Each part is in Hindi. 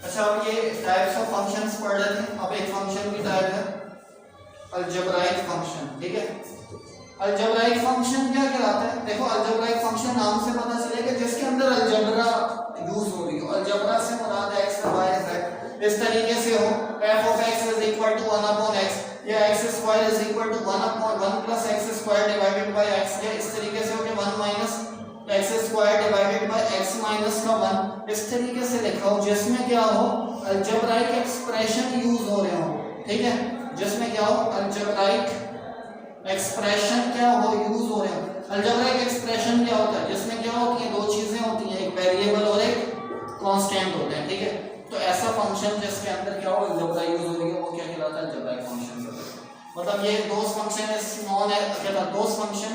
अच्छा, अब ये टाइप्स ऑफ फंक्शंस पढ़ रहे थे। अब एक फंक्शन की टाइप है अलजेब्राइक फंक्शन। ठीक है, अलजेब्राइक फंक्शन क्या कहलाता है? देखो, अलजेब्राइक फंक्शन नाम से पता चलेगा जिसके अंदर अलजेब्रा यूज हो रही हो। अलजेब्रा से मुराद x y z इस तरीके से हो, f of x is equal to 1 upon x या x square is equal to 1 upon 1 plus x square divided by x, या इस तरीके से हो कि 1 minus x square divided by x minus का 1, इस तरीके से लिखा हो जिसमें क्या हो, अलजेब्राइक एक्सप्रेशन यूज हो रहे हो। ठीक है, जिसमें क्या हो, अलजेब्राइक एक्सप्रेशन क्या हो, यूज हो रहे हैं। अलजेब्राइक एक्सप्रेशन क्या होता है? जिसमें क्या होती है, दो चीजें होती हैं, एक वेरिएबल और एक कांस्टेंट होते हैं। ठीक है, तो ऐसा फंक्शन जिसके अंदर क्या हो, अलजेब्रा यूज हो रही है, वो क्या कहलाता है? Algebraic function. मतलब ये दो फंक्शन इज नॉन है, क्या दो फंक्शन,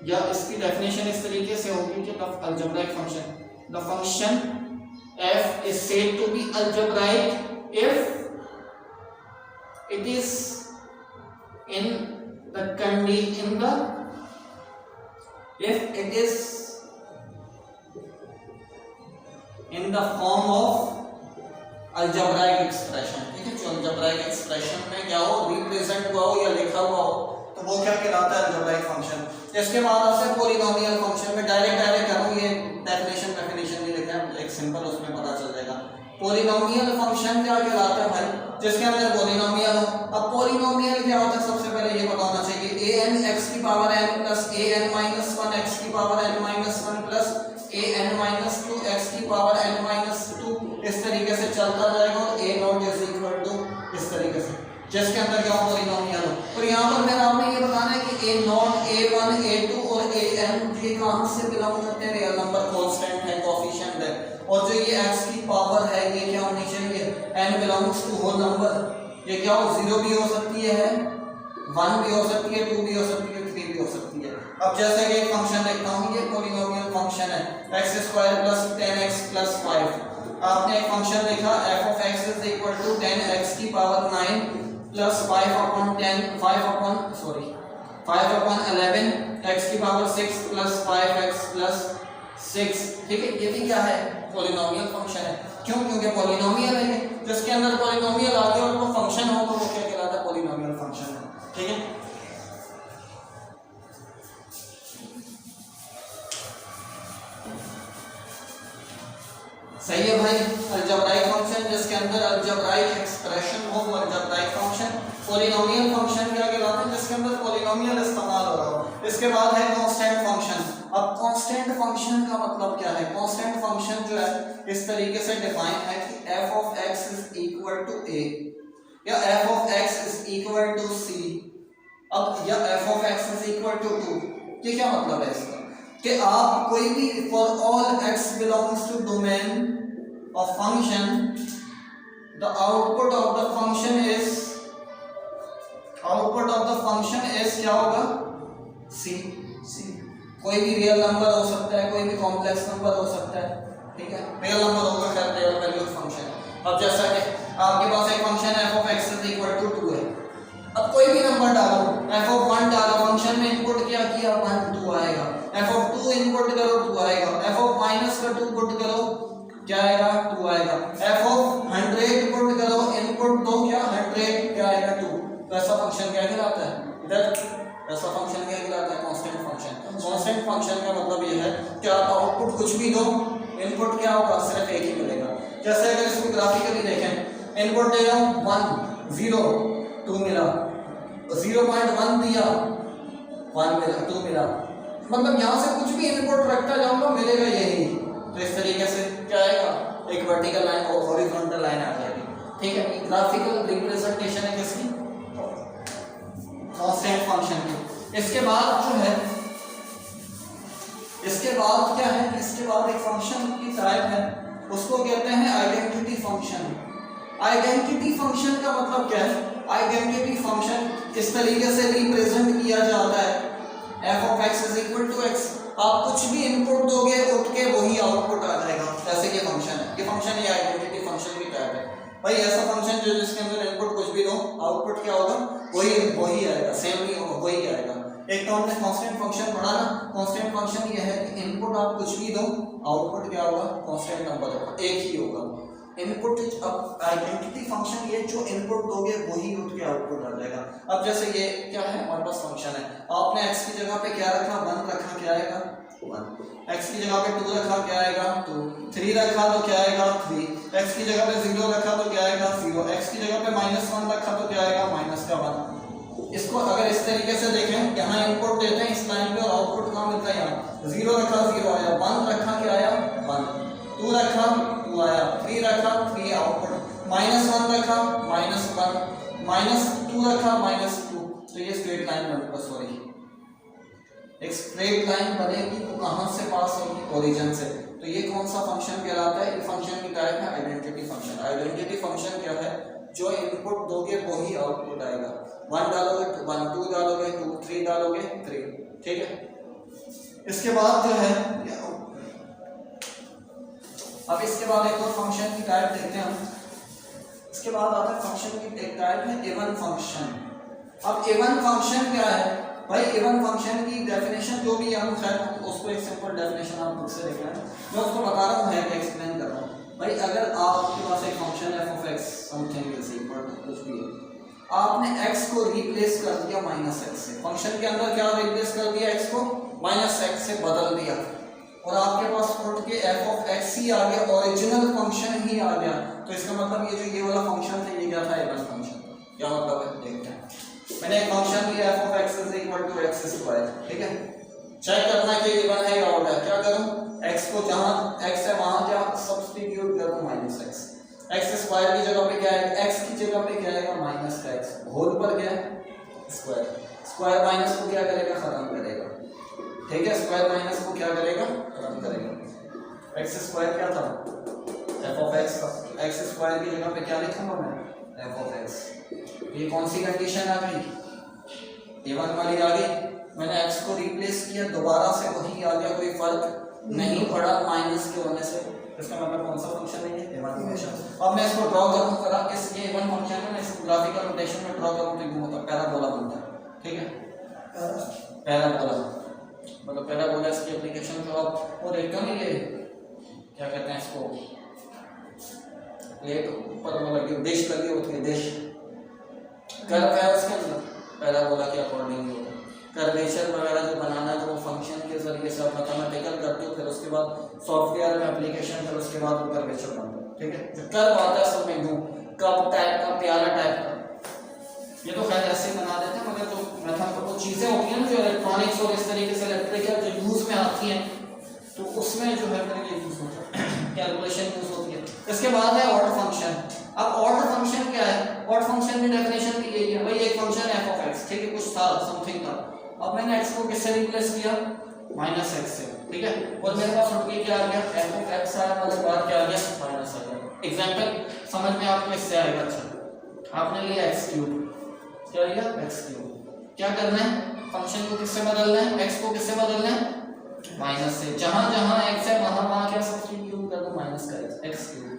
या इसकी डेफिनेशन इस तरीके से होगी कि the algebraic function, the function f is said to be algebraic if it is in the if it is in the form of algebraic expression। ठीक है, जो algebraic expression में क्या हो, रिप्रेजेंट हुआ हो या लिखा हुआ हो, तो वो क्या कहलाता है? algebraic function. इसके बाद आपसे पॉलिनोमियल फंक्शन में डायरेक्ट करूँ, ये डेफिनेशन नहीं लिखा है, एक सिंपल उसमें पता चल जाएगा। पॉलिनोमियल फंक्शन क्या कहलाता है भाई? जिसके अंदर पॉलिनोमियल हो। अब पॉलिनोमियल क्या होता है, सबसे पहले ये पता होना चाहिए, an x की power n plus an minus 1 x की power n minus 1 plus an minus 2 x की पावर n माइनस 2, इस तरीके से चलता जाएगा और a naught is equal to इस तरीके से, जिसके अंदर क्या हो, पॉलिनोमियल हो। और यहाँ पर मेरा आपने ये बताना है कि a नॉट, a1, a2 और an ये कहाँ से बिलोंग करते हैं? रियल नंबर, कांस्टेंट है, कोएफिशिएंट है। और जो ये x की पावर है, ये क्या होनी चाहिए? n belongs to whole number. ये क्या हो, 0 भी हो सकती है, 1 भी हो सकती है, 2 भी हो सकती है, 3 भी हो सकती है। अब जैसे कि एक फंक्शन देखता हूँ, ये पॉलिनोमियल फंक्शन है, x square plus 10x plus 5। आपने एक फंक्शन लिखा f of x is equal to 10x की पावर 9 प्लस 5 upon 11 x की पावर 6 प्लस 5x प्लस 6। ठीक है, ये भी क्या है? पॉलिनोमियल फंक्शन है। क्यों? क्योंकि पॉलिनोमियल है, जिसके अंदर पॉलिनोमियल आ गया और वो फंक्शन हो, तो वो क्या कहलाता है? पॉलिनोमियल फंक्शन है। ठीक है, सही है भाई। अलजेब्राइक फंक्शन जिसके अंदर अलजेब्राइक एक्सप्रेशन हो, वो अलजेब्राइक फंक्शन। पॉलिनोमियल फंक्शन क्या कहलाता है? जिसके अंदर पॉलिनोमियल इस्तेमाल हो रहा हो। इसके बाद है कांस्टेंट फंक्शन। अब कांस्टेंट फंक्शन का मतलब क्या है? कांस्टेंट फंक्शन जो है इस तरीके से डिफाइन है कि f of x is equal to a या f of x is equal to c। अब या f of x is equal to 2, ये क्या मतलब है इसका? कि आप कोई भी for all x belongs to domain of function, the output of the function is क्या होगा? c। कोई भी रियल नंबर हो सकता है, कोई भी कॉम्प्लेक्स नंबर हो सकता है। ठीक है, रियल नंबर होगा, खैर रियल वैल्यू फंक्शन। अब जैसा कि आपके पास एक function f of x is equal to 2 है। अब कोई भी नंबर डालो, f of 1 डालो, फंक्शन में इनपुट क्या किया? 1, 2 आएगा। f of 2 इनपुट करो, 2 आएगा। f of माइनस का 2 पुट करो, क्या आएगा? 2 आएगा। f of 100 पुट करो, इनपुट दो, क्या 100, क्या आएगा? 2। तो ऐसा फंक्शन क्या कहलाता है? इधर ऐसा फंक्शन क्या कहलाता है? Constant function. कांस्टेंट फंक्शन का मतलब ये है कि आप आउटपुट कुछ भी दो, इनपुट क्या होगा? सिर्फ एक ही मिलेगा। जैसे अगर इसको ग्राफिकली देखें, इनपुट दे रहा हूँ 1 0 2 मिला, 0.1 दिया 1 मिला, 2 मिला, मतलब यहाँ से कुछ भी इनपुट रखता जाऊंगा मिलेगा यही। तो इस तरीके से क्या आएगा? एक वर्टिकल लाइन और हॉरिजॉन्टल लाइन आ जाएगी। ठीक है, ग्राफिकल रिप्रेजेंटेशन है किसकी? कांस्टेंट फंक्शन की। इसके बाद जो है, इसके बाद क्या है? इसके बाद एक फंक्शन की टाइप है, उसको कहते हैं आइडेंटिटी फंक्शन। आइडेंटिटी फंक्शन का मतलब क्या है? आइडेंटिटी फंक्शन इस तरीके से रिप्रेजेंट किया जाता है, f of x is equal to x। आप कुछ भी इनपुट दोगे, उठ के वही आउटपुट आ जाएगा। जैसे कि फंक्शन है, ये फंक्शन ये आइडेंटिटी फंक्शन की टाइप है भाई। ऐसा फंक्शन जो जिसके अंदर इनपुट कुछ भी दो, आउटपुट क्या होगा? वही आएगा, सेम नहीं होगा, वही आएगा। एक तो हमने कांस्टेंट फंक्शन पढ़ा ना, कांस्टेंट फंक्शन ये है कि इनपुट आप कुछ भी दो, आउटपुट क्या होगा? कांस्टेंट नंबर होगा, एक ही होगा। इनपुट अब आइडेंटिटी फंक्शन ये जो इनपुट दोगे वही उसके आउटपुट आ जाएगा। अब जैसे ये क्या है हमारे पास फंक्शन है, आपने x की जगह पे क्या रखा 1 रखा, क्या आएगा 1, x की जगह पे 2 रखा क्या आएगा 2, 3 रखा तो क्या आएगा 3, x की जगह पे 0 रखा तो क्या आएगा 0, x की जगह पे -1 रखा तो क्या आएगा -1। इसको अगर इस तरीके से देखें, यहाँ इनपुट देते हैं इस लाइन पे और आउटपुट कहाँ मिलता है यहाँ, 0 रखा 0 आया, 1 रखा क्या आया 1, 2 रखा 2 आया, 3 रखा 3 आउटपुट, -1 रखा -1, -2 रखा -2। तो ये स्ट्रेट लाइन बनेगा, सॉरी एक स्ट्रेट लाइन बनेगी तो कहाँ से पास होगी, ओरिजिन से। तो ये कौन सा फंक्शन कहलाता है, इस फंक्शन की टाइप है आइडेंटिटी फंक्शन। आइडेंटिटी फंक्शन क्या है, जो इनपुट दोगे वही आउटपुट आएगा, 1 डालोगे 1, 2 डालोगे 2, 3 डालोगे 3, ठीक है। इसके बाद जो है अब इसके बाद एक और फंक्शन की टाइप देखते हैं हम। इसके बाद आता है फंक्शन की एक टाइप है इवन फंक्शन। अब इवन फंक्शन क्या है भाई, इवन फंक्शन की डेफिनेशन जो भी हम खैर उसको एक सिंपल डेफिनेशन आप खुद से देख रहे हैं, मैं उसको बता रहा हूँ, है एक्सप्लेन कर रहा हूँ। भाई अगर आपके पास एक फंक्शन है f(x) something is equal to कुछ भी है, आपने x को रिप्लेस कर दिया -x से, फंक्शन के अंदर क्या रिप्लेस कर दिया, x को -x से बदल दिया और आपके पास उठ के f(x) ही आ गया, ओरिजिनल फंक्शन ही आ गया। तो इसका मतलब ये जो ये वाला फंक्शन था ये क्या था, इवन फंक्शन। क्या मतलब है देखते हैं। मैंने एक फंक्शन लिया f(x) = x², ठीक है, चेक करना है कि इवन है या ऑड है। क्या करूं, x को जहां x है वहां क्या सब्स्टिट्यूट कर दूं -x, x² की जगह पे क्या है, x की जगह पे क्या आएगा -x, होल पर क्या है स्क्वायर, स्क्वायर माइनस को क्या करेगा खत्म करेगा, ठीक है, स्क्वायर माइनस को क्या करेगा खत्म करेगा। x² क्या था f(x) का, x² की जगह पे क्या लिखूंगा मैं f(x)। ये कौन सी कंडीशन आ गई, इवन वाली आ गई। मैंने x को रिप्लेस किया, दोबारा से वही आ गया, कोई फर्क नहीं पड़ा माइनस के होने से। इसका मतलब कौन सा फंक्शन है ये, इवन फंक्शन। अब मैं इसको ड्रॉ करूं, करा इस ये इवन फंक्शन है, मैं इसको ग्राफिकल नोटेशन में ड्रॉ करूं तो ये होता है पैराबोला बनता है, ठीक है, पैराबोला मतलब पैराबोला इसकी एप्लीकेशन जो आप वो देखते हो ना, ये क्या कहते हैं इसको, प्लेट ऊपर वो लगी डिश लगी होती है, डिश कर्व है उसके अंदर, पैराबोला के अकॉर्डिंग होता है। कर्वेचर वगैरह जो बनाना है तो वो फंक्शन के जरिए से आप मैथमेटिकल करते हो, फिर उसके बाद सॉफ्टवेयर में एप्लीकेशन, फिर उसके बाद वो कर्वेचर बनता है, ठीक है। जो कर्व आता है सब में यूं कप टाइप का, प्याला टाइप का, ये तो खैर ऐसे बना देते हैं, मगर जो मैथमेटिकल वो चीजें होती हैं ना जो इलेक्ट्रॉनिक्स और इस तरीके से इलेक्ट्रिकल जो यूज में आती हैं, तो उसमें जो है फिर ये यूज होता है, कैलकुलेशन यूज होती है। इसके बाद है ऑड फंक्शन। अब ऑड फंक्शन क्या है, ऑड फंक्शन की डेफिनेशन भी यही है भाई, एक फंक्शन है f(x), ठीक है, कुछ था समथिंग था, अब मैंने x को किससे रिप्लेस किया -x से, ठीक है, और मेरे पास उठ के क्या आ गया f(x) आया, मतलब बात क्या आ गया माइनस आ गया। एग्जांपल समझ में आपको इससे आएगा। अच्छा आपने लिया x3, क्या लिया x3, क्या करना है, फंक्शन को किससे बदलना है, x को किससे बदलना है माइनस से, जहां जहां x है वहां वहां क्या सब्स्टिट्यूट कर दो माइनस का x³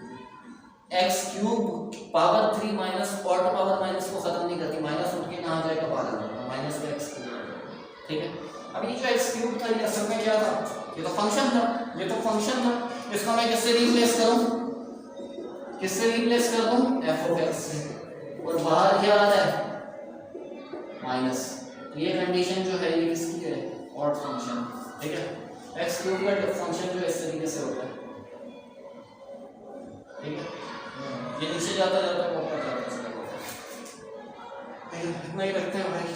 power 3 minus odd power minus को खत्म नहीं करती, माइनस उठ के कहां जाएगा बाहर जाएगा, माइनस का x³, ठीक है। अब ये जो x³ था ये असल में क्या था, ये तो फंक्शन था, ये तो फंक्शन था, इसको मैं किससे रिप्लेस करूं, किससे रिप्लेस कर दूं f(x) से, और बाहर क्या आ रहा है माइनस। ये कंडीशन जो है ये किसकी है, ऑड फंक्शन, ठीक है। x³ का फंक्शन जो इस तरीके से होता है, ठीक है, ये नीचे जाता जाता है ऊपर जाता है, इतना ही रखते हैं भाई।